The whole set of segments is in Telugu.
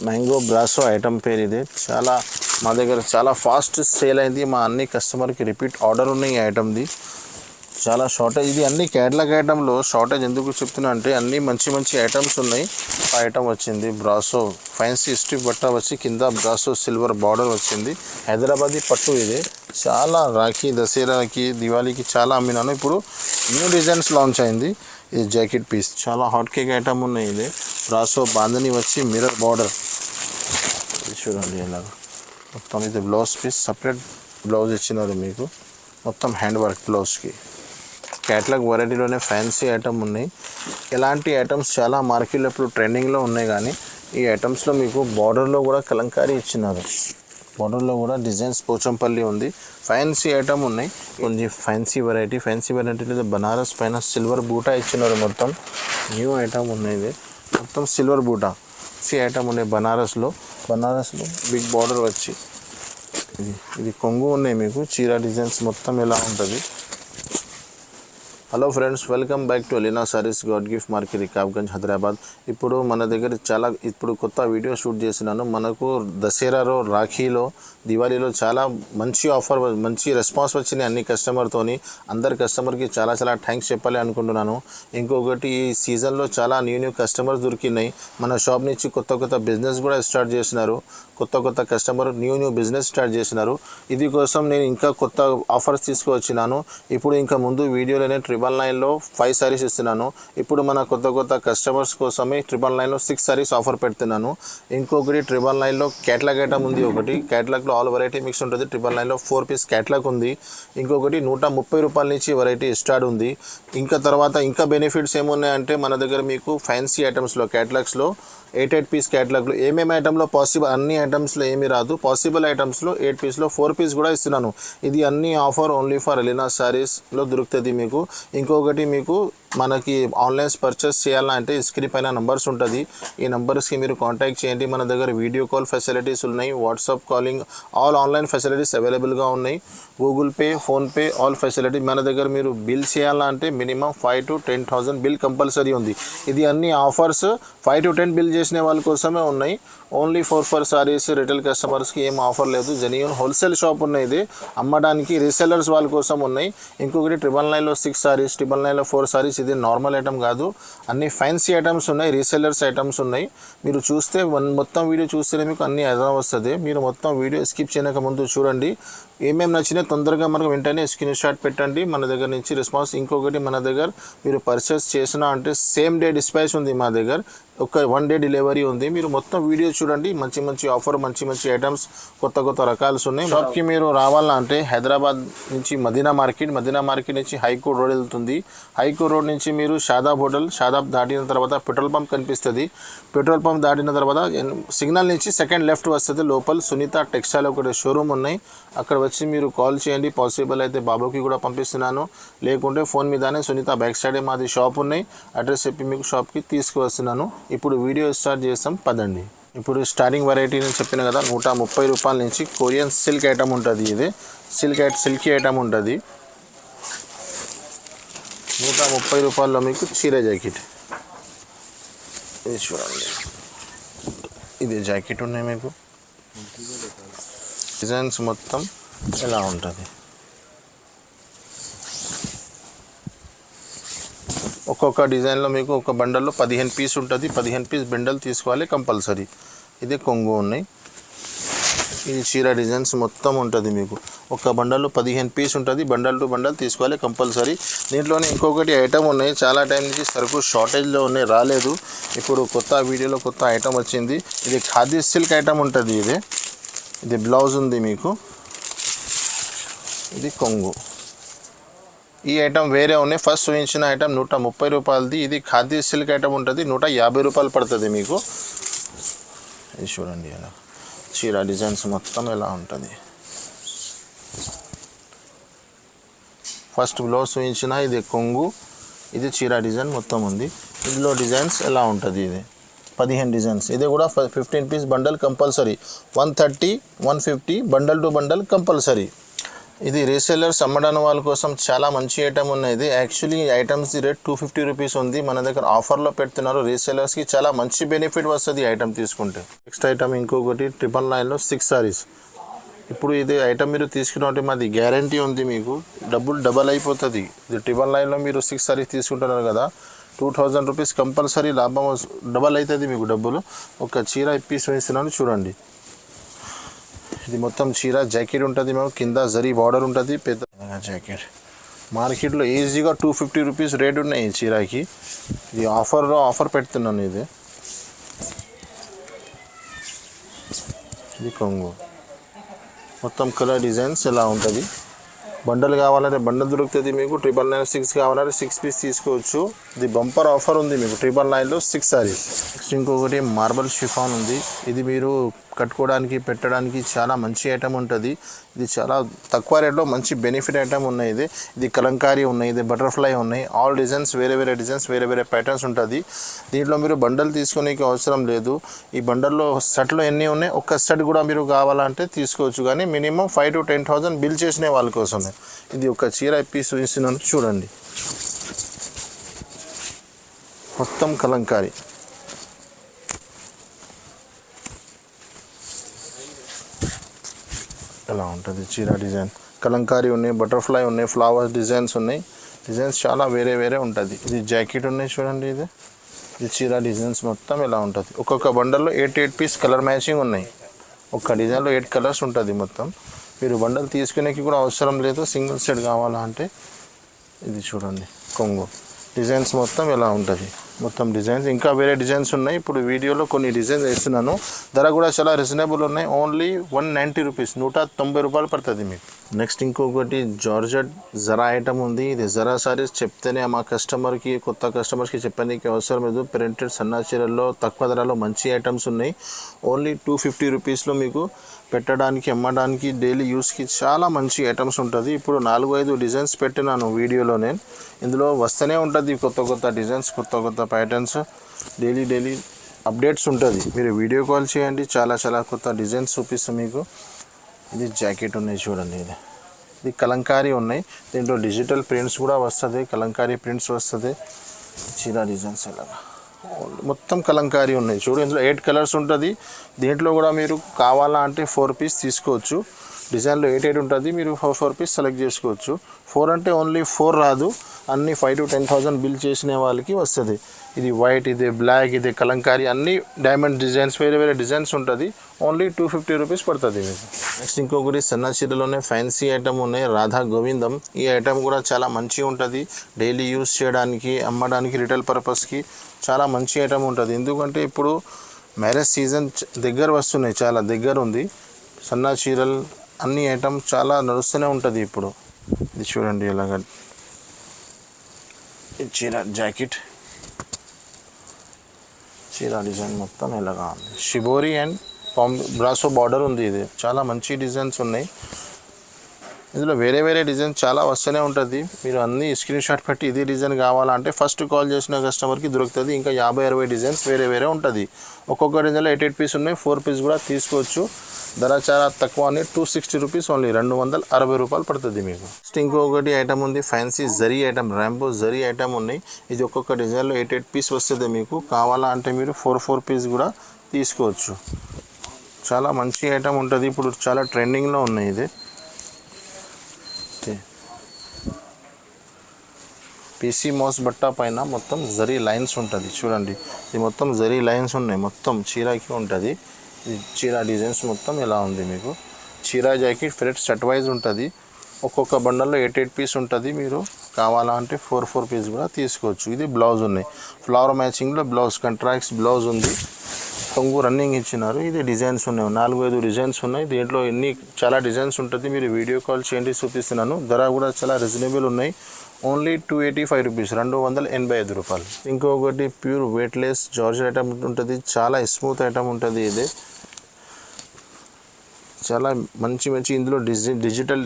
మ్యాంగో బ్రాసో ఐటమ్ పేరు ఇది. చాలా మా దగ్గర చాలా ఫాస్ట్ సేల్ అయింది. మా అన్ని కస్టమర్కి రిపీట్ ఆర్డర్ ఉన్నాయి ఈ ఐటమ్ది. చాలా షార్టేజ్ ఇది. అన్ని క్యాటలాగ్ ఐటంలో షార్టేజ్ ఎందుకు చెప్తున్నా అంటే అన్నీ మంచి మంచి ఐటమ్స్ ఉన్నాయి. ఆ ఐటమ్ వచ్చింది బ్రాసో ఫ్యాన్సీ స్టిఫ్ బట్ట వచ్చి కింద బ్రాసో సిల్వర్ బార్డర్ వచ్చింది. హైదరాబాదీ పట్టు ఇది. చాలా రాఖీ దసరాకి దివాళీకి చాలా అమ్మినాను. ఇప్పుడు న్యూ డిజైన్స్ లాంచ్ అయింది. ఇది జాకెట్ పీస్ చాలా హాట్ కేక్ ఐటమ్ ఉన్నాయి. ఇది బ్రాసో బాందని వచ్చి మిర్రర్ బార్డర్ చూడండి ఇలాగ మొత్తం. ఇది బ్లౌజ్ పీస్ సపరేట్ బ్లౌజ్ ఇచ్చినారు మీకు. మొత్తం హ్యాండ్ వర్క్ బ్లౌజ్కి. క్యాటలాగ్ వెరైటీలోనే ఫ్యాన్సీ ఐటమ్ ఉన్నాయి. ఇలాంటి ఐటమ్స్ చాలా మార్కెట్లో ఇప్పుడు ట్రెండింగ్లో ఉన్నాయి. కానీ ఈ ఐటమ్స్లో మీకు బార్డర్లో కూడా కలంకారీ ఇచ్చినారు. బార్డర్లో కూడా డిజైన్స్ పోచంపల్లి ఉంది. ఫ్యాన్సీ ఐటమ్ ఉన్నాయి. కొంచెం ఫ్యాన్సీ వెరైటీలో బనారస్ పైన సిల్వర్ బూటా ఇచ్చినారు. మొత్తం న్యూ ఐటమ్ ఉన్నాయి. ఇది మొత్తం సిల్వర్ బూటా ఐటమ్ ఉన్నాయి. బనారస్లో బిగ్ బార్డర్ వచ్చి ఇది కొంగు ఉన్నాయి మీకు. చీర డిజైన్స్ మొత్తం ఎలా ఉంటుంది. Hello friends, welcome back to Alina saris God gift market Rikabganj Hyderabad. ఇప్పుడు మన దగ్గర ఇప్పుడు కొత్త వీడియో షూట్ చేసినాను. మనకు దసరాలో రాఖీలో దివాళీలో చాలా మంచి ఆఫర్ మంచి రెస్పాన్స్ వచ్చినాయి అన్ని కస్టమర్తోని. అందరి కస్టమర్కి చాలా థ్యాంక్స్ చెప్పాలి అనుకుంటున్నాను. ఇంకొకటి ఈ సీజన్లో చాలా న్యూ కస్టమర్స్ దొరికినాయి. మన షాప్ నుంచి కొత్త బిజినెస్ కూడా స్టార్ట్ చేసినారు. కొత్త కస్టమర్ న్యూ బిజినెస్ స్టార్ట్ చేసినారు. ఇది కోసం నేను ఇంకా కొత్త ఆఫర్స్ తీసుకువచ్చినాను. ఇప్పుడు ఇంకా ముందు వీడియోలోనే 999లో 5 సారీస్ ఇస్తున్నాను. ఇప్పుడు మన కొత్త కస్టమర్స్ కోసమే 999లో 6 సారీస్ ఆఫర్ పెడుతున్నాను. ఇంకొకటి 999లో క్యాటలాగ్ ఐటమ్ ఉంది. ఒకటి క్యాటలాగ్లో ఆల్ వెరైటీ మిక్స్ ఉంటుంది. 999లో 4 పీస్ క్యాటలాగ్ ఉంది. ఇంకొకటి 130 రూపాయల నుంచి వెరైటీ స్టార్ట్ ఉంది. ఇంకా తర్వాత ఇంకా బెనిఫిట్స్ ఏమున్నాయంటే మన దగ్గర మీకు ఫ్యాన్సీ ఐటమ్స్లో క్యాటలాగ్స్లో 8 పీస్ క్యాటలాగ్లో ఏమేమి ఐటమ్లో పాసిబుల్ అన్ని ఐటమ్స్లో ఏమీ రాదు. పాసిబుల్ ఐటమ్స్లో 8 పీస్లో 4 పీస్ కూడా ఇస్తున్నాను. ఇది అన్ని ఆఫర్ ఓన్లీ ఫర్ అలీనా సారీస్లో దొరుకుతుంది మీకు. ఇంకొకటి మీకు మనకి ఆన్లైన్ పర్చేస్ చేయాలంటే స్క్రీన్ పైన నంబర్స్ ఉంటుంది. ఈ నంబర్స్కి మీరు కాంటాక్ట్ చేయండి. మన దగ్గర వీడియో కాల్ ఫెసిలిటీస్ ఉన్నాయి. WhatsApp calling all online facilities అవైలబుల్గా ఉన్నాయి. Google pay, PhonePe all facility. మన దగ్గర మీరు బిల్ చేయాలంటే మినిమం 5 to 10,000 బిల్ కంపల్సరీ ఉంది. ఇది అన్ని ఆఫర్స్ 5 to 10 బిల్ చేసిన వాళ్ళ కోసమే ఉన్నాయి. ఓన్లీ ఫర్ సారీస్ రిటైల్ కస్టమర్స్కి ఏం ఆఫర్ లేదు. జెన్యూన్ హోల్సేల్ షాప్ ఉన్నాయి. ఇది అమ్మడానికి రీసెల్లర్స్ వాళ్ళ కోసం ఉన్నాయి. ఇంకొకటి 999లో 6 సారీస్, 999లో 4 సారీస్. ఇది నార్మల్ ఐటమ్ కాదు. అన్ని ఫ్యాన్సీ ఐటమ్స్ ఉన్నాయి. రీసెల్లర్స్ ఐటమ్స్ ఉన్నాయి. మీరు చూస్తే మొత్తం వీడియో చూస్తేనే మీకు అన్ని అర్థం వస్తుంది. మీరు మొత్తం వీడియో స్కిప్ చేయక ముందు చూడండి. ఏమేమి నచ్చినా తొందరగా మనకు వెంటనే స్క్రీన్ షాట్ పెట్టండి. మన దగ్గర నుంచి రెస్పాన్స్. ఇంకొకటి మన దగ్గర మీరు పర్చేస్ చేసినా అంటే సేమ్ డే డిస్పాచ్ ఉంది. మా దగ్గర ఒక 1 day డెలివరీ ఉంది. మీరు మొత్తం వీడియో చూడండి. మంచి ఆఫర్ మంచి ఐటమ్స్ కొత్త రకాలు ఉన్నాయి. షాప్కి మీరు రావాలంటే హైదరాబాద్ నుంచి మదీనా మార్కెట్ నుంచి హైకోర్ట్ రోడ్ వెళ్తుంది. హైకోర్ట్ రోడ్ నుంచి మీరు షాదాబ్ దాటిన తర్వాత పెట్రోల్ పంప్ కనిపిస్తుంది. పెట్రోల్ పంప్ దాటిన తర్వాత సిగ్నల్ నుంచి సెకండ్ లెఫ్ట్ వస్తుంది. లోపల సునీత టెక్స్టైల్ ఒకటి షోరూమ్ ఉన్నాయి. అక్కడ వచ్చి మీరు కాల్ చేయండి. పాసిబుల్ అయితే బాబుకి కూడా పంపిస్తున్నాను. లేకుంటే ఫోన్ మీదనే సునీత బ్యాక్ సైడే మాది షాప్ ఉన్నాయి. అడ్రస్ చెప్పి మీకు షాప్కి తీసుకువస్తున్నాను. ఇప్పుడు వీడియో స్టార్ట్ చేస్తాం పదండి. ఇప్పుడు స్టార్టింగ్ వెరైటీ నేను చెప్పిన కదా 130 రూపాయల నుంచి కొరియన్ సిల్క్ ఐటమ్ ఉంటుంది. ఇది సిల్కీ ఐటమ్ ఉంటుంది. 130 రూపాయల్లో మీకు చీర జాకెట్. ఇది చూడండి. ఇది జాకెట్ ఉన్నాయి మీకు. డిజైన్స్ మొత్తం ఎలా ఉంటుంది. ఒక్కొక్క డిజైన్లో మీకు ఒక బండల్లో 15 పీస్ ఉంటుంది. 15 పీస్ బండల్ తీసుకోవాలి కంపల్సరీ. ఇది కొంగు ఉన్నాయి. ఇది చీర డిజైన్స్ మొత్తం ఉంటుంది మీకు. ఒక బండల్లో 15 పీస్ ఉంటుంది. బండల్ టు బండల్ తీసుకోవాలి కంపల్సరీ. దీంట్లోనే ఇంకొకటి ఐటమ్ ఉన్నాయి. చాలా టైం నుంచి సరుకు షార్టేజ్లో ఉన్నాయి, రాలేదు. ఇప్పుడు కొత్త వీడియోలో కొత్త ఐటమ్ వచ్చింది. ఇది ఖాదీ సిల్క్ ఐటమ్ ఉంటుంది. ఇది బ్లౌజ్ ఉంది మీకు. ఇది కొంగు. ఈ ఐటమ్ వేరే ఉన్నాయి. ఫస్ట్ చూపించిన ఐటమ్ 130 రూపాయలది. ఇది ఖాదీ సిల్క్ ఐటమ్ ఉంటుంది. 150 రూపాయలు పడుతుంది మీకు. ఇది చూడండి ఎలా చీర డిజైన్స్ మొత్తం ఎలా ఉంటుంది. ఫస్ట్ బ్లౌజ్ చూపించిన ఇది కొంగు. ఇది చీర డిజైన్ మొత్తం ఉంది. ఇందులో డిజైన్స్ ఎలా ఉంటుంది. ఇది 15 డిజైన్స్. ఇది కూడా 15 piece bundle compulsory. 130, 150 bundle to bundle compulsory. ఇది రీసెల్లర్స్ అమ్మడానికి వాళ్ళ కోసం చాలా మంచి ఐటమ్ ఉన్నది. యాక్చువల్లీ ఐటమ్స్ రేట్ 250 రూపీస్ ఉంది, మన దగ్గర ఆఫర్లో పెడుతున్నారు. రీసెల్లర్స్కి చాలా మంచి బెనిఫిట్ వస్తుంది ఈ ఐటమ్ తీసుకుంటే. నెక్స్ట్ ఐటమ్ ఇంకొకటి 999లో 6 సారీస్. ఇప్పుడు ఇది ఐటమ్ మీరు తీసుకున్నట్టు మాది గ్యారంటీ ఉంది, మీకు డబ్బులు డబల్ అయిపోతుంది. ఇది 999లో మీరు 6 సారీస్ తీసుకుంటున్నారు కదా, 2000 రూపీస్ కంపల్సరీ లాభం డబల్ అవుతుంది మీకు డబ్బులు. ఒక చీర ఇప్పేసి వేస్తున్నాను చూడండి. ఇది మొత్తం చీర జాకెట్ ఉంటుంది, మేము కింద జరీ బార్డర్ ఉంటుంది, పెద్ద జాకెట్. మార్కెట్లో ఈజీగా 250 రూపీస్ రేట్ ఉన్నాయి ఈ చీరకి. ఇది ఆఫర్ పెడుతున్నాను. ఇది కొంగు మొత్తం కలర్ డిజైన్స్ ఎలా ఉంటుంది. బండల్ కావాలంటే బండల్ దొరుకుతుంది మీకు. 999 కావాలంటే 6 పీస్ తీసుకోవచ్చు. ఇది బంపర్ ఆఫర్ ఉంది మీకు 999లో 6 సారీస్. నెక్స్ట్ ఇంకొకటి మార్బల్ షిఫాన్ ఉంది. ఇది మీరు కట్టుకోవడానికి పెట్టడానికి చాలా మంచి ఐటమ్ ఉంటుంది. ఇది చాలా తక్కువ రేట్లో మంచి బెనిఫిట్ ఐటమ్ ఉన్నాయి. ఇది కలంకారీ ఉన్నాయి, ఇది బటర్ఫ్లై ఉన్నాయి. ఆల్ డిజైన్స్ వేరే వేరే డిజైన్స్ వేరే వేరే ప్యాటర్న్స్ ఉంటుంది. దీంట్లో మీరు బండల్ తీసుకునేకి అవసరం లేదు. ఈ బండల్లో సెట్లో ఎన్ని ఉన్నాయి, ఒక్క సెట్ కూడా మీరు కావాలంటే తీసుకోవచ్చు, కానీ మినిమం 5,000 to 10,000 బిల్ చేసిన వాళ్ళ కోసమే. ఇది ఒక చీర పీస్ ఇస్తున్నాను చూడండి, మొత్తం కలంకారీ. ఎలా ఉంటుంది చీర డిజైన్. కలంకారీ ఉన్నాయి, బటర్ఫ్లై ఉన్నాయి, ఫ్లవర్స్ డిజైన్స్ ఉన్నాయి. డిజైన్స్ చాలా వేరే వేరే ఉంటుంది. ఇది జాకెట్ ఉన్నాయి చూడండి. ఇది చీర డిజైన్స్ మొత్తం ఎలా ఉంటుంది. ఒక్కొక్క బండల్లో 8 పీస్ కలర్ మ్యాచింగ్ ఉన్నాయి. ఒక్క డిజైన్లో 8 కలర్స్ ఉంటుంది మొత్తం. మీరు బండల్ తీసుకునేకి కూడా అవసరం లేదు, సింగిల్ సెట్ కావాలంటే. ఇది చూడండి కొంగు డిజైన్స్ మొత్తం ఎలా ఉంటుంది. మొత్తం డిజైన్స్ ఇంకా వేరే డిజైన్స్ ఉన్నాయి. ఇప్పుడు వీడియోలో కొన్ని డిజైన్స్ వేస్తున్నాను. ధర కూడా చాలా రీజనబుల్ ఉన్నాయి. ఓన్లీ 190 రూపీస్, 190 రూపాయలు పడుతుంది మీకు. నెక్స్ట్ ఇంకొకటి జార్జెట్ జరా ఐటమ్ ఉంది. ఇది జరా సారీస్ చెప్తేనే మా కస్టమర్కి, కొత్త కస్టమర్స్కి చెప్పడానికి అవసరం లేదు. ప్రింటెడ్ సన్నా చీరల్లో తక్కువ ధరలో మంచి ఐటమ్స్ ఉన్నాయి. ఓన్లీ 250 రూపీస్లో మీకు పెట్టడానికి అమ్మడానికి డైలీ యూస్కి చాలా మంచి ఐటమ్స్ ఉంటుంది. ఇప్పుడు 4-5 డిజైన్స్ పెట్టినాను వీడియోలో నేను. ఇందులో వస్తూనే ఉంటుంది కొత్త డిజైన్స్, కొత్త ప్యాటర్న్స్. డైలీ అప్డేట్స్ ఉంటుంది. మీరు వీడియో కాల్ చేయండి, చాలా కొత్త డిజైన్స్ చూపిస్తాం మీకు. ఇది జాకెట్ ఉన్నాయి చూడండి. ఇది కలంకారీ ఉన్నాయి. దీంట్లో డిజిటల్ ప్రింట్స్ కూడా వస్తుంది, కలంకారీ ప్రింట్స్ వస్తుంది. చీర డిజైన్స్ ఎలాగా మొత్తం కలంకారీ ఉన్నాయి చూడు. ఇందులో 8 కలర్స్ ఉంటుంది. దీంట్లో కూడా మీరు కావాలా అంటే 4 పీస్ తీసుకోవచ్చు. డిజైన్లో 8 ఉంటుంది, మీరు 4 పీస్ సెలెక్ట్ చేసుకోవచ్చు. 4 అంటే ఓన్లీ 4 రాదు, అన్నీ 5,000 to 10,000 బిల్ చేసిన వాళ్ళకి వస్తుంది. ఇది వైట్, ఇది బ్లాక్, ఇది కలంకారీ, అన్ని డైమండ్ డిజైన్స్ వేరే వేరే డిజైన్స్ ఉంటుంది. ఓన్లీ 250 రూపీస్ పడుతుంది మీకు. నెక్స్ట్ ఇంకొకటి సన్న చీరలోనే ఫ్యాన్సీ ఐటమ్ ఉన్నాయి, రాధా గోవిందం. ఈ ఐటమ్ కూడా చాలా మంచిగా ఉంటుంది. డైలీ యూస్ చేయడానికి, అమ్మడానికి, రిటైల్ పర్పస్కి చాలా మంచి ఐటమ్ ఉంటుంది. ఎందుకంటే ఇప్పుడు మ్యారేజ్ సీజన్ దగ్గర వస్తున్నాయి, చాలా దగ్గర ఉంది. సన్న చీరలు అన్ని ఐటమ్ చాలా నడుస్తూనే ఉంటుంది ఇప్పుడు. ఇది చూడండి ఎలాగ చీర జాకెట్, చీర డిజైన్ మొత్తం ఎలాగా ఉంది. షిబోరి అండ్ బ్రాసో బార్డర్ ఉంది. ఇది చాలా మంచి డిజైన్స్ ఉన్నాయి. ఇందులో వేరే వేరే డిజైన్ చాలా వస్తూనే ఉంటుంది. మీరు అన్ని స్క్రీన్ షాట్ పెట్టి ఇది డిజైన్ కావాలంటే ఫస్ట్ కాల్ చేసిన కస్టమర్కి దొరుకుతుంది. ఇంకా 50-60 డిజైన్స్ వేరే ఉంటుంది. ఒక్కొక్క డిజైన్లో 8 పీస్ ఉన్నాయి, 4 పీస్ కూడా తీసుకోవచ్చు. ధర చాలా తక్కువ అని 260 రూపీస్ ఓన్లీ, 260 రూపాయలు పడుతుంది మీకు. నెక్స్ట్ ఇంకొకటి ఐటమ్ ఉంది, fancy zari item, Rambo zari item ఉన్నాయి. ఇది ఒక్కొక్క డిజైన్లో 8 పీస్ వస్తుంది మీకు. కావాలా అంటే మీరు 4 పీస్ కూడా తీసుకోవచ్చు. చాలా మంచి ఐటమ్ ఉంటుంది. ఇప్పుడు చాలా ట్రెండింగ్లో ఉన్నాయి. ఇది పీసీ మౌస్ బట్టా పైన మొత్తం జరీ లైన్స్ ఉంటుంది చూడండి. ఇది మొత్తం జరీ లైన్స్ ఉన్నాయి, మొత్తం చీరకి ఉంటుంది. ఇది చీర డిజైన్స్ మొత్తం ఎలా ఉంది మీకు. చీర జాకెట్ ఫ్రెట్ సెట్ వైజ్ ఉంటుంది. ఒక్కొక్క బండల్లో 8 పీస్ ఉంటుంది. మీరు కావాలా అంటే 4 పీస్ కూడా తీసుకోవచ్చు. ఇది బ్లౌజ్ ఉన్నాయి, ఫ్లవర్ మ్యాచింగ్లో బ్లౌజ్, కంట్రాక్ట్స్ బ్లౌజ్ ఉంది. కొంగు రన్నింగ్ ఇచ్చినారు. ఇది డిజైన్స్ ఉన్నాయి, 4-5 డిజైన్స్ ఉన్నాయి. దీంట్లో చాలా డిజైన్స్ ఉంటుంది. మీరు వీడియో కాల్ చేయండి, చూపిస్తున్నాను. ధర కూడా చాలా రీజనబుల్ ఉన్నాయి. ఓన్లీ 285 రూపీస్, 285 రూపాయలు. ఇంకొకటి ప్యూర్ వెయిట్లెస్ జార్జెట్ ఐటమ్ ఉంటుంది. చాలా స్మూత్ ఐటమ్ ఉంటుంది. ఇది చాలా మంచి ఇందులో డిజిటల్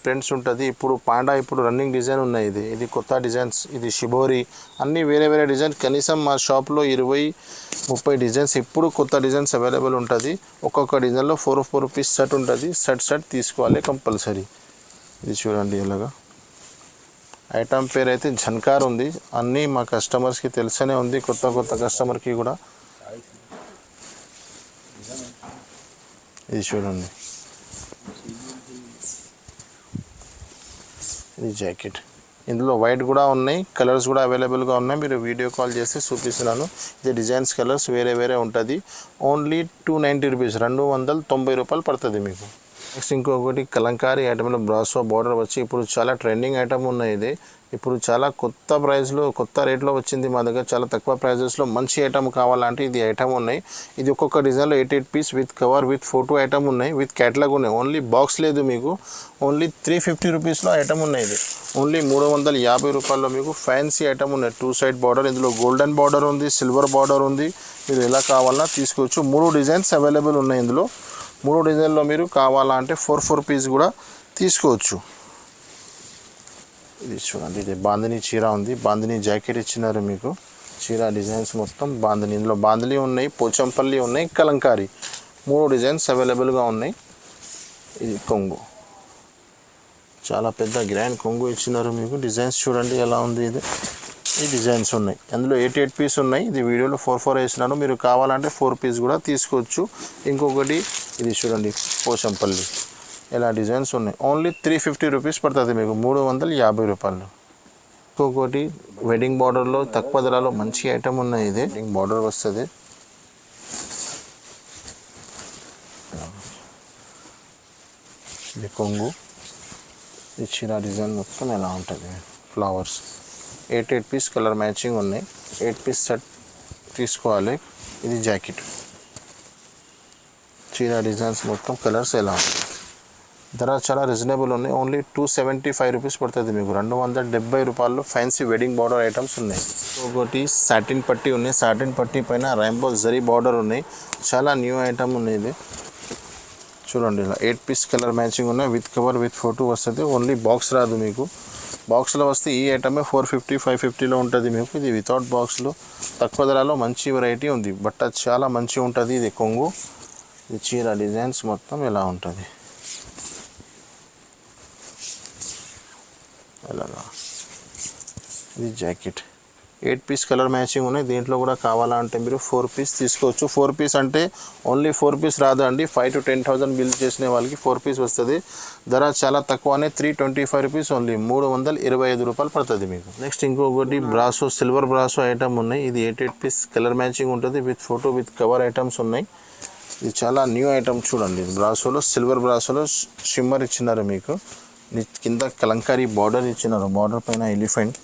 ప్రింట్స్ ఉంటుంది. ఇప్పుడు పాండా ఇప్పుడు రన్నింగ్ డిజైన్ ఉన్నాయి. ఇది కొత్త డిజైన్స్. ఇది షిబోరి, అన్నీ వేరే డిజైన్స్. కనీసం మా షాప్లో 20-30 డిజైన్స్ ఇప్పుడు కొత్త డిజైన్స్ అవైలబుల్ ఉంటుంది. ఒక్కొక్క డిజైన్లో 4 పీస్ సెట్ ఉంటుంది. సెట్ తీసుకోవాలి కంపల్సరీ. ఇది చూడండి ఇలాగా ఐటమ్ పేరు అయితే ఝన్కార్ ఉంది. అన్నీ మా కస్టమర్స్కి తెలిసనే ఉంది, కొత్త కస్టమర్కి కూడా. ఇది చూడండి, ఇది జాకెట్. ఇందులో వైట్ కూడా ఉన్నాయి, కలర్స్ కూడా అవైలబుల్గా ఉన్నాయి. మీరు వీడియో కాల్ చేస్తే చూపిస్తున్నాను. ఇది డిజైన్స్ కలర్స్ వేరే ఉంటుంది. ఓన్లీ 290 రూపీస్, 290 రూపాయలు పడుతుంది మీకు. నెక్స్ట్ ఇంకొకటి కలంకారీ ఐటమ్లో బ్రాసో బార్డర్ వచ్చి ఇప్పుడు చాలా ట్రెండింగ్ ఐటమ్ ఉన్నాయి. ఇది ఇప్పుడు చాలా కొత్త ప్రైస్లో కొత్త రేట్లో వచ్చింది మా దగ్గర. చాలా తక్కువ ప్రైజెస్లో మంచి ఐటమ్ కావాలంటే ఇది ఐటమ్ ఉన్నాయి. ఇది ఒక్కొక్క డిజైన్లో 8 piece with cover with photo item ఉన్నాయి, విత్ క్యాటలాగ్ ఉన్నాయి. ఓన్లీ బాక్స్ లేదు మీకు. ఓన్లీ 350 రూపీస్లో ఐటమ్ ఉన్నాయి. ఇది ఓన్లీ 350 రూపాయల్లో మీకు ఫ్యాన్సీ ఐటమ్ ఉన్నాయి. 2 సైడ్ బార్డర్, ఇందులో గోల్డెన్ బార్డర్ ఉంది, సిల్వర్ బార్డర్ ఉంది. మీరు ఎలా కావాలన్నా తీసుకోవచ్చు. 3 డిజైన్స్ అవైలబుల్ ఉన్నాయి. ఇందులో 3 డిజైన్లో మీరు కావాలంటే 4 పీస్ కూడా తీసుకోవచ్చు. ఇది చూడండి, ఇది బాందిని చీర ఉంది, బాందిని జాకెట్ ఇచ్చినారు మీకు. చీర డిజైన్స్ మొత్తం బాందిని, ఇందులో బాందిని ఉన్నాయి, పోచంపల్లి ఉన్నాయి, కలంకారీ 3 డిజైన్స్ అవైలబుల్గా ఉన్నాయి. ఇది కొంగు, చాలా పెద్ద గ్రాండ్ కొంగు ఇచ్చినారు మీకు. డిజైన్స్ చూడండి ఎలా ఉంది. ఇది ఈ డిజైన్స్ ఉన్నాయి. అందులో 8 పీస్ ఉన్నాయి. ఇది వీడియోలో 4 వేసినాను. మీరు కావాలంటే 4 పీస్ కూడా తీసుకోవచ్చు. ఇంకొకటి ఇది చూడండి, పోచంపల్లి ఇలా డిజైన్స్ ఉన్నాయి. ఓన్లీ 350 రూపీస్ పడుతుంది మీకు, 350 రూపాయలు. ఇంకొకటి వెడ్డింగ్ బార్డర్లో తక్కువ ధరలో మంచి ఐటమ్ ఉన్నాయి. ఇది వెడ్డింగ్ బార్డర్ వస్తుంది. ఇది కొంగు, ఇది చీర డిజైన్ మొత్తం ఎలా ఉంటుంది. ఫ్లవర్స్ 8 పీస్ కలర్ మ్యాచింగ్ ఉన్నాయి. 8 పీస్ సెట్ తీసుకోవాలి. ఇది జాకెట్, చీర డిజైన్స్ మొత్తం కలర్స్ ఎలా ఉంటాయి. ధర చాలా రీజనబుల్ ఉన్నాయి. ఓన్లీ 275 రూపీస్ పడుతుంది మీకు. 270 రూపాయల్లో ఫ్యాన్సీ వెడ్డింగ్ బార్డర్ ఐటమ్స్ ఉన్నాయి. ఒకటి సాటిన్ పట్టీ ఉన్నాయి. సాటిన్ పట్టీ పైన రైంబో జరీ బార్డర్ ఉన్నాయి. చాలా న్యూ ఐటమ్ ఉన్నాయి. ఇది చూడండి, ఇలా 8 పీస్ కలర్ మ్యాచింగ్ ఉన్నాయి, విత్ కవర్ విత్ ఫోటో వస్తుంది. ఓన్లీ బాక్స్ రాదు మీకు. బాక్స్లో వస్తే ఈ ఐటమే 450 550లో ఉంటుంది మీకు. ఇది వితౌట్ బాక్స్లో తక్కువ ధరలో మంచి వెరైటీ ఉంది. బట్ట చాలా మంచిగా ఉంటుంది. ఇది కొంగు, ఇది చీర డిజైన్స్ మొత్తం ఎలా ఉంటుంది. అలాగా ఇది జాకెట్ 8 పీస్ కలర్ మ్యాచింగ్ ఉన్నాయి. దీంట్లో కూడా కావాలంటే మీరు 4 పీస్ తీసుకోవచ్చు. 4 పీస్ అంటే ఓన్లీ 4 పీస్ రాదు అండి. 5,000 to 10,000 బిల్ చేసిన వాళ్ళకి 4 పీస్ వస్తుంది. ధర చాలా తక్కువనే, 325 రూపీస్ ఓన్లీ, 325 రూపాయలు పడుతుంది మీకు. నెక్స్ట్ ఇంకొకటి బ్రాసో, సిల్వర్ బ్రాసో ఐటమ్ ఉన్నాయి. ఇది 8 పీస్ కలర్ మ్యాచింగ్ ఉంటుంది, with photo with cover items ఉన్నాయి. ఇది చాలా న్యూ ఐటమ్ చూడండి. బ్రాసోలో సిల్వర్ బ్రాసోలో షిమ్మర్ ఇచ్చినారు మీకు. కింద కలంకారీ బార్డర్ ఇచ్చినారు, బార్డర్ పైన ఎలిఫెంట్.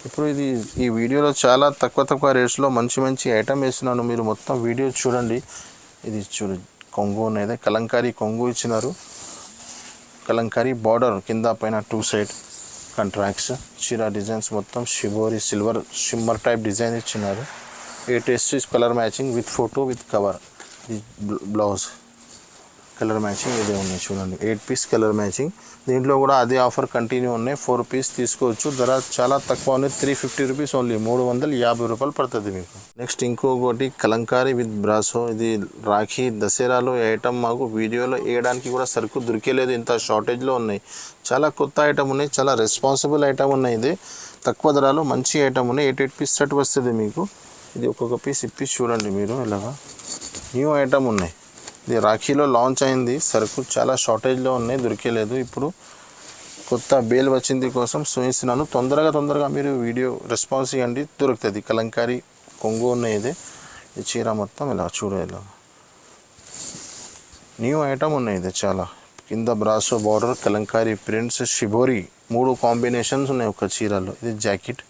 ఇప్పుడు ఇది ఈ వీడియోలో చాలా తక్కువ రేట్స్లో మంచి ఐటమ్ వేసినాను. మీరు మొత్తం వీడియో చూడండి. ఇది కొంగు అనేది కలంకారీ కొంగు ఇచ్చినారు. కలంకారీ బార్డర్ కింద పైన 2 సైడ్ కాంట్రాక్ట్స్. చీర డిజైన్స్ మొత్తం shibori silver shimmer type design ఇచ్చినారు. 8 colour matching with photo with cover. ఇది బ్లౌజ్ కలర్ మ్యాచింగ్ ఇదే ఉన్నాయి చూడండి. 8 పీస్ కలర్ మ్యాచింగ్. దీంట్లో కూడా అదే ఆఫర్ కంటిన్యూ ఉన్నాయి. 4 పీస్ తీసుకోవచ్చు. ధర చాలా తక్కువ ఉన్నాయి, 350 రూపీస్ ఓన్లీ, 350 రూపాయలు పడుతుంది మీకు. నెక్స్ట్ ఇంకొకటి కలంకారీ విత్ బ్రాసో. ఇది రాఖీ దసరాలో ఐటమ్ మాకు వీడియోలో వేయడానికి కూడా సరుకు దొరికేలేదు, ఇంత షార్టేజ్లో ఉన్నాయి. చాలా కొత్త ఐటమ్ ఉన్నాయి, చాలా రెస్పాన్సిబుల్ ఐటమ్ ఉన్నాయి. ఇది తక్కువ ధరలో మంచి ఐటమ్ ఉన్నాయి. 8 పీస్ సెట్ వస్తుంది మీకు. ఇది ఒక్కొక్క పీస్ ఇప్పి చూడండి మీరు. ఇలాగా న్యూ ఐటమ్ ఉన్నాయి. ఇది రాఖీలో లాంచ్ అయింది. సరుకు చాలా షార్టేజ్లో ఉన్నాయి, దొరికేలేదు. ఇప్పుడు కొత్త బేల్ వచ్చింది కోసం చూపిస్తున్నాను. తొందరగా మీరు వీడియో రెస్పాన్స్ ఇవ్వండి, దొరుకుతుంది. కలంకారీ కొంగు ఉన్నాయి. ఇది ఈ చీర మొత్తం ఇలా చూడాలి. న్యూ ఐటమ్ ఉన్నాయి. ఇది చాలా కింద brasso border, Kalamkari prints, shibori 3 combinations ఉన్నాయి ఒక చీరలో. ఇది జాకెట్,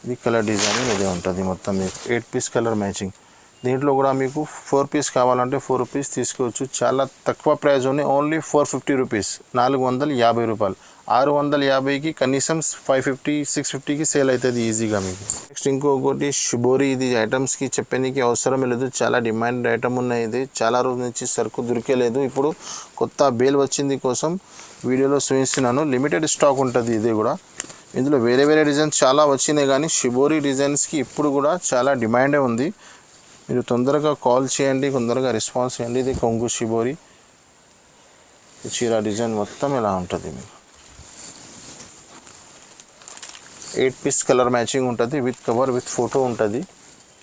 ఇది కలర్ డిజైన్ ఇదే ఉంటుంది మొత్తం మీకు. 8 పీస్ కలర్ మ్యాచింగ్. దీంట్లో కూడా మీకు 4 పీస్ కావాలంటే 4 పీస్ తీసుకోవచ్చు. చాలా తక్కువ ప్రైస్ ఉన్నాయి. ఓన్లీ 450 రూపీస్, 450 రూపాయలు. 650కి కనీసం 550 650కి సేల్ అవుతుంది ఈజీగా మీకు. నెక్స్ట్ ఇంకొకటి షిబోరి. ఇది ఐటమ్స్కి చెప్పడానికి అవసరం లేదు, చాలా డిమాండ్ ఐటమ్ ఉన్నాయి. ఇది చాలా రోజుల నుంచి సరుకు దొరికేలేదు. ఇప్పుడు కొత్త బేల్ వచ్చింది కోసం వీడియోలో చూపిస్తున్నాను. లిమిటెడ్ స్టాక్ ఉంటుంది. ఇది కూడా ఇందులో వేరే డిజైన్స్ చాలా వచ్చినాయి, కానీ షిబోరి డిజైన్స్కి ఇప్పుడు కూడా చాలా డిమాండే ఉంది. మీరు తొందరగా కాల్ చేయండి, తొందరగా రెస్పాన్స్ చేయండి. ఇది కొంగు షిబోరి ఈ చీర డిజైన్ మొత్తం ఇలా ఉంటుంది మీకు 8 పీస్ కలర్ మ్యాచింగ్ ఉంటుంది విత్ కవర్ విత్ ఫోటో ఉంటుంది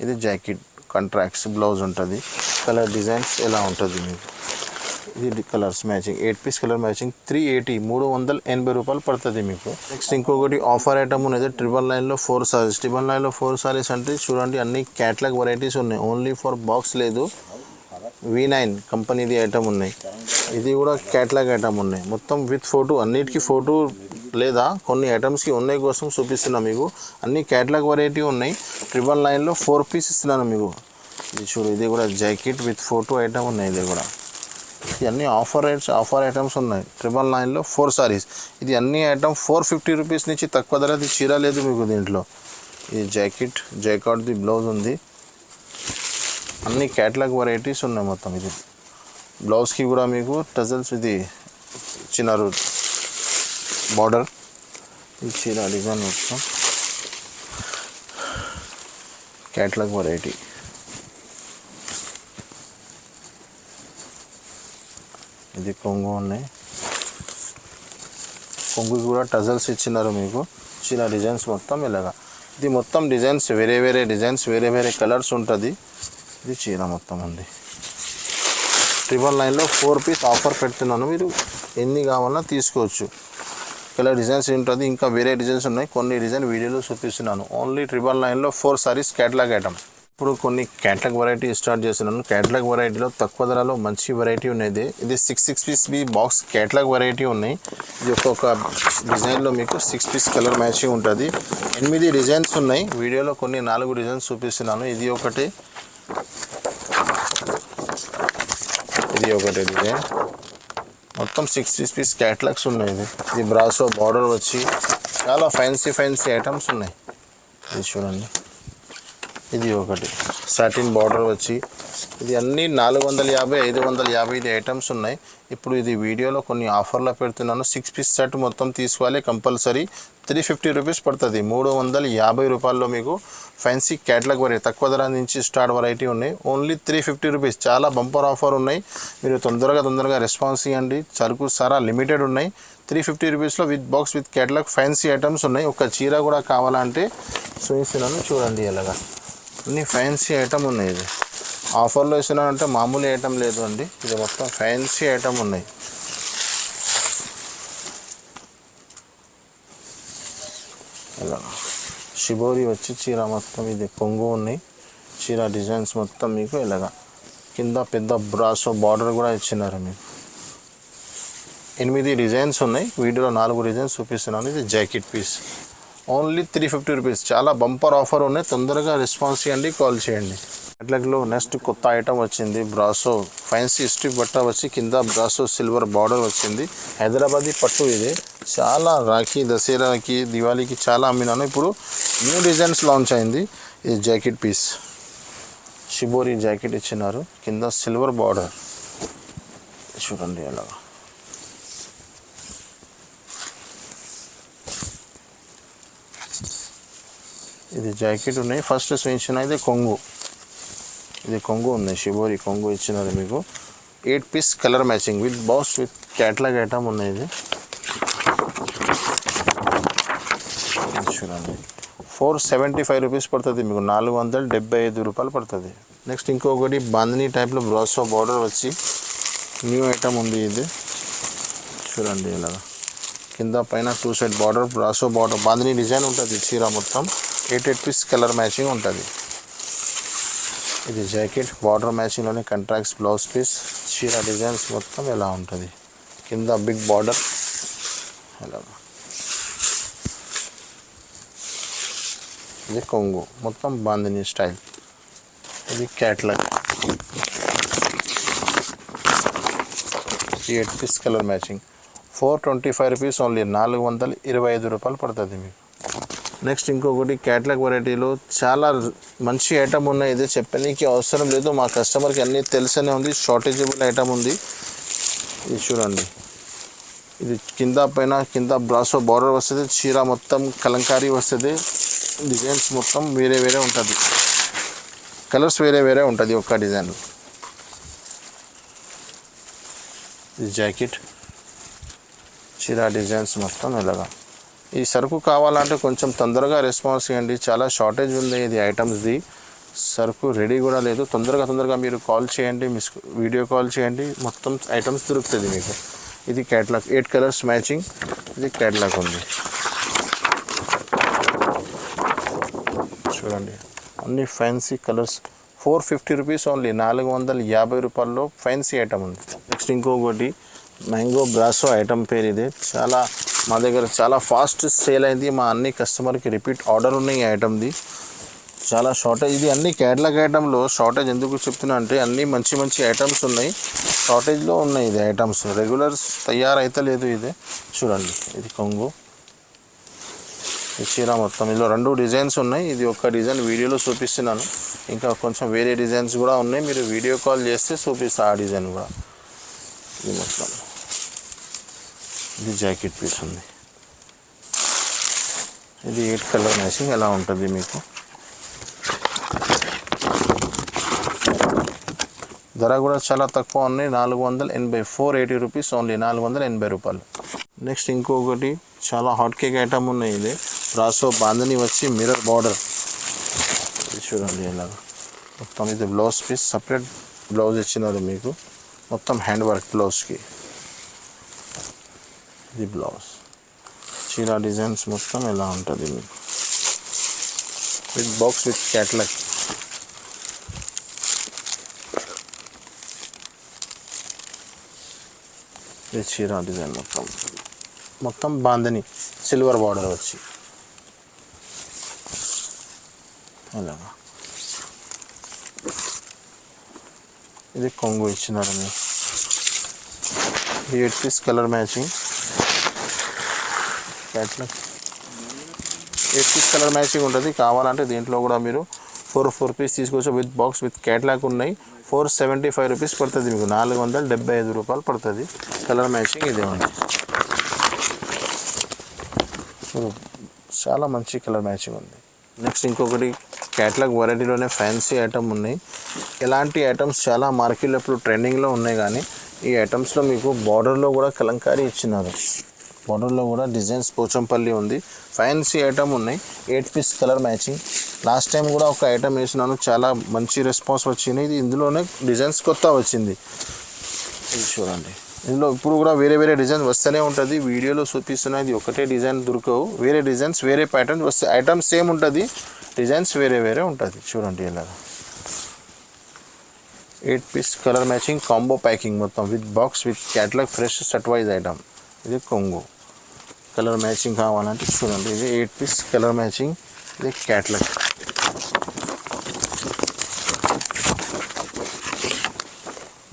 ఇది జాకెట్ కాంట్రాక్ట్స్ బ్లౌజ్ ఉంటుంది కలర్ డిజైన్స్ ఎలా ఉంటుంది మీకు ఇది colours matching 8 piece colour matching 380 రూపాయలు పడుతుంది మీకు నెక్స్ట్ ఇంకొకటి ఆఫర్ ఐటమ్ ఉన్నది 999లో 4 సారీస్ 999లో 4 సారీస్ అంటే చూడండి అన్ని క్యాటలాగ్ వెరైటీస్ ఉన్నాయి ఓన్లీ ఫర్ బాక్స్ లేదు V9 కంపెనీది ఐటమ్ ఉన్నాయి ఇది కూడా క్యాటలాగ్ ఐటమ్ ఉన్నాయి మొత్తం విత్ ఫోటో అన్నిటికీ ఫోటో లేదా కొన్ని ఐటమ్స్కి ఉన్నాయి కోసం చూపిస్తున్నా మీకు అన్ని క్యాటలాగ్ వెరైటీ ఉన్నాయి 999లో 4 పీస్ ఇస్తున్నాను మీకు ఇది చూడు ఇది కూడా జాకెట్ విత్ ఫోటో ఐటమ్ ఉన్నాయి ఇది కూడా ఇవన్నీ ఆఫర్ ఐటమ్స్ ఉన్నాయి 999లో 4 సారీస్ ఇది అన్ని ఐటమ్ 450 రూపీస్ నుంచి తక్కువ ధరది చీర లేదు మీకు దీంట్లో ఇది జాకెట్ది బ్లౌజ్ ఉంది అన్ని క్యాటలాగ్ వెరైటీస్ ఉన్నాయి మొత్తం ఇది బ్లౌజ్కి కూడా మీకు టజల్స్ ఇది ఇచ్చినారు బార్డర్ ఈ చీర డిజైన్ మొత్తం క్యాటలాగ్ వెరైటీ ఇది కొంగు ఉన్నాయి కొంగుకి కూడా టజల్స్ ఇచ్చినారు మీకు చీర డిజైన్స్ మొత్తం ఇలాగా ఇది మొత్తం డిజైన్స్ వేరే డిజైన్స్ వేరే కలర్స్ ఉంటుంది ఇది చీర మొత్తం ఉంది 999లో 4 పీస్ ఆఫర్ పెడుతున్నాను మీరు ఎన్ని కావాలన్నా తీసుకోవచ్చు కలర్ డిజైన్స్ ఉంటుంది ఇంకా వేరే డిజైన్స్ ఉన్నాయి కొన్ని డిజైన్ వీడియోలో చూపిస్తున్నాను ఓన్లీ 999లో 4 సారీస్ క్యాటలాగ్ ఐటమ్ ఇప్పుడు కొన్ని క్యాటలాగ్ వెరైటీ స్టార్ట్ చేస్తున్నాను క్యాటలాగ్ వెరైటీలో తక్కువ ధరలో మంచి వెరైటీ ఉన్నది ఇది 6 పీస్ బి బాక్స్ క్యాటలాగ్ వెరైటీ ఉన్నాయి ఇది ఒక్కొక్క డిజైన్లో మీకు 6 పీస్ కలర్ మ్యాచింగ్ ఉంటుంది 8 డిజైన్స్ ఉన్నాయి వీడియోలో కొన్ని 4 డిజైన్స్ చూపిస్తున్నాను ఇది ఒకటి డిజైన్ మొత్తం 6 పీస్ క్యాటలాగ్స్ ఉన్నాయి ఇది బ్రాసో బార్డర్ వచ్చి చాలా ఫ్యాన్సీ ఐటమ్స్ ఉన్నాయి ఇది చూడండి ఇది ఒకటి సాటిన్ బార్డర్ వచ్చి ఇది అన్నీ 450-550 ఇది ఐటమ్స్ ఉన్నాయి ఇప్పుడు ఇది వీడియోలో కొన్ని ఆఫర్లో పెడుతున్నాను 6 పీస్ సెట్ మొత్తం తీసుకోవాలి కంపల్సరీ 350 రూపీస్ పడుతుంది 350 రూపాయల్లో మీకు ఫ్యాన్సీ క్యాటలాగ్ వెరైటీ తక్కువ ధర నుంచి స్టార్ట్ వెరైటీ ఉన్నాయి ఓన్లీ 350 రూపీస్ చాలా బంపర్ ఆఫర్ ఉన్నాయి మీరు తొందరగా రెస్పాన్స్ ఇవ్వండి సరుకు సారా లిమిటెడ్ ఉన్నాయి 350 రూపీస్లో with box with catalogue fancy items ఉన్నాయి ఒక చీర కూడా కావాలంటే చూపిస్తున్నాను చూడండి ఎలాగా అన్ని ఫ్యాన్సీ ఐటమ్ ఉన్నాయి ఇది ఆఫర్లో ఇస్తున్నానంటే మామూలు ఐటమ్ లేదు అండి ఇది మొత్తం ఫ్యాన్సీ ఐటమ్ ఉన్నాయి ఇలా షిబోరి వచ్చి చీర మొత్తం ఇది కొంగు ఉన్నాయి చీర డిజైన్స్ మొత్తం మీకు ఇలాగా కింద పెద్ద బ్రాసో బార్డర్ కూడా ఇచ్చినారు మీకు 8 డిజైన్స్ ఉన్నాయి వీడియోలో 4 డిజైన్స్ చూపిస్తున్నాను ఇది జాకెట్ పీస్ ఓన్లీ 350 రూపీస్ చాలా బంపర్ ఆఫర్ ఉన్నాయి తొందరగా రెస్పాన్స్ ఇవ్వండి కాల్ చేయండి క్యాటలాగ్లో నెక్స్ట్ కొత్త ఐటమ్ వచ్చింది బ్రాసో ఫ్యాన్సీ స్ట్రిప్ బట్ట వచ్చి కింద బ్రాసో సిల్వర్ బార్డర్ వచ్చింది హైదరాబాదీ పట్టు ఇది చాలా రాఖీ దసరాకి దివాళీకి చాలా అమ్మినాను ఇప్పుడు న్యూ డిజైన్స్ లాంచ్ అయింది ఇది జాకెట్ పీస్ షిబోరి జాకెట్ ఇచ్చినారు కింద సిల్వర్ బార్డర్ చూడండి అలాగా ఇది జాకెట్ ఉన్నాయి ఫస్ట్ చూపించిన ఇది కొంగు ఇది కొంగు ఉన్నాయి షిబోరి కొంగు ఇచ్చినారు మీకు 8 piece colour matching with box with catalogue item ఉన్నాయి ఇది చూడండి 475 రూపీస్ పడుతుంది మీకు 475 రూపాయలు పడుతుంది నెక్స్ట్ ఇంకొకటి బాందిని టైప్లో బ్రాసో బార్డర్ వచ్చి న్యూ ఐటమ్ ఉంది ఇది చూడండి ఇలా కింద పైన 2 సైడ్ బార్డర్ బ్రాసో బార్డర్ బాందిని డిజైన్ ఉంటుంది చీర మొత్తం 8 పీస్ కలర్ మ్యాచింగ్ ఉంటుంది ఇది జాకెట్ బార్డర్ మ్యాచింగ్లోనే కాంట్రాక్ట్స్ బ్లౌజ్ పీస్ చీర డిజైన్స్ మొత్తం ఎలా ఉంటుంది కింద బిగ్ బార్డర్ ఎలా ఇది కొంగు మొత్తం బాందిని స్టైల్ ఇది catalogue 8 piece colour matching 425 rupees only 425 రూపాయలు పడుతుంది మీకు నెక్స్ట్ ఇంకొకటి క్యాటలాగ్ వెరైటీలో చాలా మంచి ఐటమ్ ఉన్నాయి ఇది చెప్పడానికి అవసరం లేదు మా కస్టమర్కి అన్నీ తెలిసనే ఉంది షార్టేజబుల్ ఐటమ్ ఉంది ఇది చూడండి ఇది కింద బ్రాసో బార్డర్ వస్తుంది చీర మొత్తం కలంకారీ వస్తుంది డిజైన్స్ మొత్తం వేరే ఉంటుంది కలర్స్ వేరే ఉంటుంది ఒక్క డిజైన్ ఇది జాకెట్ చీర డిజైన్స్ మొత్తం ఇలాగా. ఈ సరుకు కావాలంటే కొంచెం తొందరగా రెస్పాన్స్ ఇవ్వండి, చాలా షార్టేజ్ ఉంది ఇది ఐటమ్స్ది. సరుకు రెడీ కూడా లేదు, తొందరగా మీరు కాల్ చేయండి, వీడియో కాల్ చేయండి, మొత్తం ఐటమ్స్ దొరుకుతుంది మీకు. ఇది క్యాటలాగ్ 8 కలర్స్ మ్యాచింగ్, ఇది క్యాటలాగ్ ఉంది చూడండి. అన్ని ఫ్యాన్సీ కలర్స్ 450 రూపీస్ ఓన్లీ, 450 రూపాయల్లో ఫ్యాన్సీ ఐటమ్ ఉంది. నెక్స్ట్ ఇంకొకటి మ్యాంగో బ్రాసో ఐటమ్ పేరు ఇదే. చాలా మా దగ్గర చాలా ఫాస్ట్ సేల్ అయింది, మా అన్ని కస్టమర్కి రిపీట్ ఆర్డర్ ఉన్నాయి ఈ ఐటమ్ది. చాలా షార్టేజ్, ఇది అన్ని క్యాటలాగ్ ఐటంలో షార్టేజ్ ఎందుకు చెప్తున్నా అంటే అన్నీ మంచి ఐటమ్స్ ఉన్నాయి, షార్టేజ్లో ఉన్నాయి ఇది ఐటమ్స్, రెగ్యులర్స్ తయారైతే లేదు. ఇది చూడండి, ఇది కొంగు, ఈ చీర మొత్తం ఇందులో 2 డిజైన్స్ ఉన్నాయి. ఇది ఒక డిజైన్ వీడియోలో చూపిస్తున్నాను, ఇంకా కొంచెం వేరే డిజైన్స్ కూడా ఉన్నాయి, మీరు వీడియో కాల్ చేస్తే చూపిస్తా ఆ డిజైన్ కూడా. ఇది మొత్తం ఇది జాకెట్ పీస్ ఉంది, ఇది 8 కలర్ మ్యాచింగ్ ఎలా ఉంటుంది మీకు. ధర కూడా చాలా తక్కువ ఉన్నాయి, 480, 480 రూపీస్ ఓన్లీ, 480 రూపాయలు. నెక్స్ట్ ఇంకొకటి చాలా హాట్ కేక్ ఐటమ్ ఉన్నాయి. ఇది బ్రాసో బాందని వచ్చి మిర్రర్ బార్డర్, ఇది చూడండి ఇలాగా మొత్తం. ఇది బ్లౌజ్ పీస్, సపరేట్ బ్లౌజ్ ఇచ్చినారు మీకు, మొత్తం హ్యాండ్ వర్క్ బ్లౌజ్కి. ఇది బ్లౌజ్, చీర డిజైన్స్ మొత్తం ఎలా ఉంటుంది మీకు, విత్ బాక్స్ విత్ క్యాటలాగ్. ఇది చీర డిజైన్ మొత్తం బాందని సిల్వర్ బార్డర్ వచ్చి అలాగా. ఇది కొంగు ఇచ్చినారు మీరు, 8 piece colour matching catalogue, 8 piece colour matching ఉంటుంది. కావాలంటే దీంట్లో కూడా మీరు 4 పీస్ తీసుకోవచ్చు, విత్ బాక్స్ విత్ క్యాట్లాగ్ ఉన్నాయి. 475 రూపీస్ పడుతుంది మీకు, 475 రూపాయలు పడుతుంది. కలర్ మ్యాచింగ్ ఇదే ఉంది, చాలా మంచి కలర్ మ్యాచింగ్ ఉంది. నెక్స్ట్ ఇంకొకటి క్యాట్లాగ్ వెరైటీలోనే ఫ్యాన్సీ ఐటమ్ ఉన్నాయి. ఇలాంటి ఐటమ్స్ చాలా మార్కెట్లో ఇప్పుడు ట్రెండింగ్లో ఉన్నాయి, కానీ ఈ ఐటమ్స్లో మీకు బార్డర్లో కూడా కలంకారీ ఇచ్చినారు, బార్డర్లో కూడా డిజైన్స్ పోచంపల్లి ఉంది, ఫ్యాన్సీ ఐటమ్ ఉన్నాయి. 8 piece colour matching. Last time కూడా ఒక ఐటమ్ వేసినాను, చాలా మంచి రెస్పాన్స్ వచ్చింది. ఇది ఇందులోనే డిజైన్స్ కొత్త వచ్చింది, ఇది చూడండి. ఇందులో ఇప్పుడు కూడా వేరే డిజైన్ వస్తూనే ఉంటుంది, వీడియోలో చూపిస్తున్నా. ఇది ఒకటే డిజైన్ దొరకవు, వేరే డిజైన్స్ వేరే ప్యాటర్న్ వస్తాయి. ఐటమ్ సేమ్ ఉంటుంది, డిజైన్స్ వేరే ఉంటుంది. చూడండి ఇలాగా 8 piece colour matching combo packing మొత్తం, with box with catalogue, fresh set wise item. ఇది కొంగు కలర్ మ్యాచింగ్ కావాలంటే చూడండి, ఇది 8 పీస్ కలర్ మ్యాచింగ్, ఇది క్యాటలాగ్.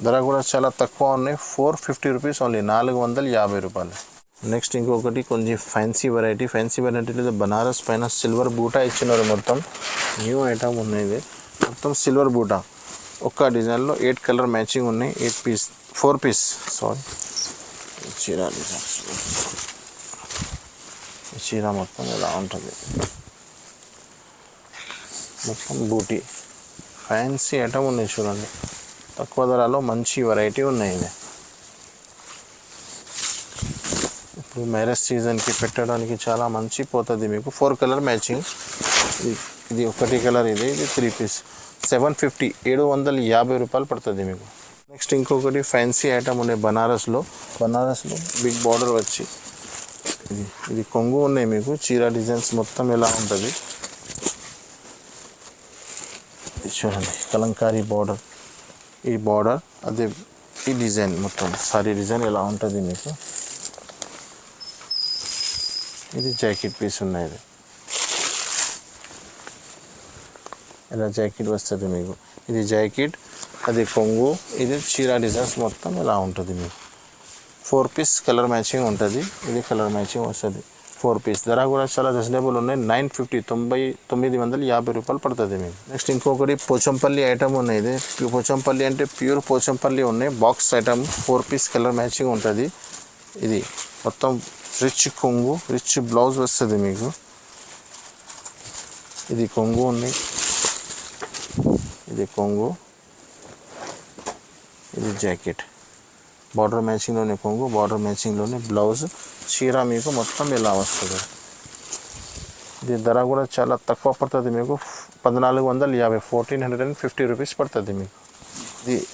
ధర కూడా చాలా తక్కువ ఉన్నాయి, 450 రూపీస్ ఓన్లీ, 450 రూపాయలు. నెక్స్ట్ ఇంకొకటి కొంచెం ఫ్యాన్సీలో బనారస్ పైన సిల్వర్ బూటా ఇచ్చినారు, మొత్తం న్యూ ఐటమ్ ఉన్నాయి. మొత్తం సిల్వర్ బూటా ఒక్క డిజైన్లో 8 కలర్ మ్యాచింగ్ ఉన్నాయి. 4 పీస్ చీర డిజైన్స్. చీర మొత్తం ఇలా ఉంటుంది, మొత్తం బూటీ ఫ్యాన్సీ ఐటమ్ ఉన్నాయి చూడండి. తక్కువ ధరలో మంచి వెరైటీ ఉన్నాయి. ఇది ఇప్పుడు మ్యారేజ్ సీజన్కి పెట్టడానికి చాలా మంచి పోతుంది మీకు. 4 కలర్ మ్యాచింగ్. ఇది ఒకటి కలర్, ఇది 3 పీస్, 750, 750 రూపాయలు పడుతుంది మీకు. నెక్స్ట్ ఇంకొకటి ఫ్యాన్సీ ఐటమ్ ఉన్నాయి బనారస్లో బిగ్ బార్డర్ వచ్చి, ఇది కొంగు ఉన్నాయి మీకు. చీర డిజైన్స్ మొత్తం ఎలా ఉంటుంది చూడండి, కలంకారీ బార్డర్, ఈ బార్డర్ అదే ఈ డిజైన్ మొత్తం సారీ డిజైన్ ఎలా ఉంటుంది మీకు. ఇది జాకెట్ పీస్ ఉన్నాయి, ఇలా జాకెట్ వస్తుంది మీకు. ఇది జాకెట్, అది కొంగు, ఇది చీర డిజైన్స్ మొత్తం ఎలా ఉంటుంది మీకు. 4 పీస్ కలర్ మ్యాచింగ్ ఉంటుంది, ఇది కలర్ మ్యాచింగ్ వస్తుంది. 4 పీస్. ధర కూడా చాలా రీజనబుల్ ఉన్నాయి, 950 రూపాయలు పడుతుంది మీకు. నెక్స్ట్ ఇంకొకటి పోచంపల్లి ఐటమ్ ఉన్నాయి. ఇది పోచంపల్లి అంటే ప్యూర్ పోచంపల్లి ఉన్నాయి. Box item 4 piece colour matching ఉంటుంది. ఇది మొత్తం రిచ్ కొంగు, రిచ్ బ్లౌజ్ వస్తుంది మీకు. ఇది కొంగు ఉంది, ఇది కొంగు, ఇది జాకెట్. బార్డర్ మ్యాచింగ్లోనే కొంగు, బార్డర్ మ్యాచింగ్లోనే బ్లౌజ్, చీర మీకు మొత్తం ఇలా వస్తుంది. ఇది ధర కూడా చాలా తక్కువ పడుతుంది మీకు, 1450, 1450 రూపీస్ పడుతుంది మీకు.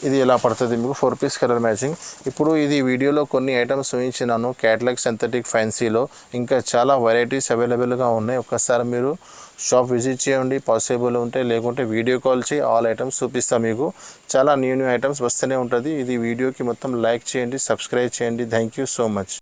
ఇది ఎలా పడుతుంది మీకు 4 పీస్ కలర్ మ్యాచింగ్. ఇప్పుడు ఇది వీడియోలో కొన్ని ఐటమ్స్ చూపించినాను క్యాటలాగ్ సింథటిక్ ఫ్యాన్సీలో. ఇంకా చాలా వెరైటీస్ అవైలబుల్గా ఉన్నాయి. ఒక్కసారి మీరు షాప్ విజిట్ చేయండి పాసిబుల్ ఉంటే, లేకుంటే వీడియో కాల్ చేయి, ఆల్ ఐటమ్స్ చూపిస్తాను మీకు. చాలా న్యూ ఐటమ్స్ వస్తూనే ఉంటుంది. ఇది వీడియోకి మొత్తం లైక్ చేయండి, సబ్స్క్రైబ్ చేయండి. Thank you so much.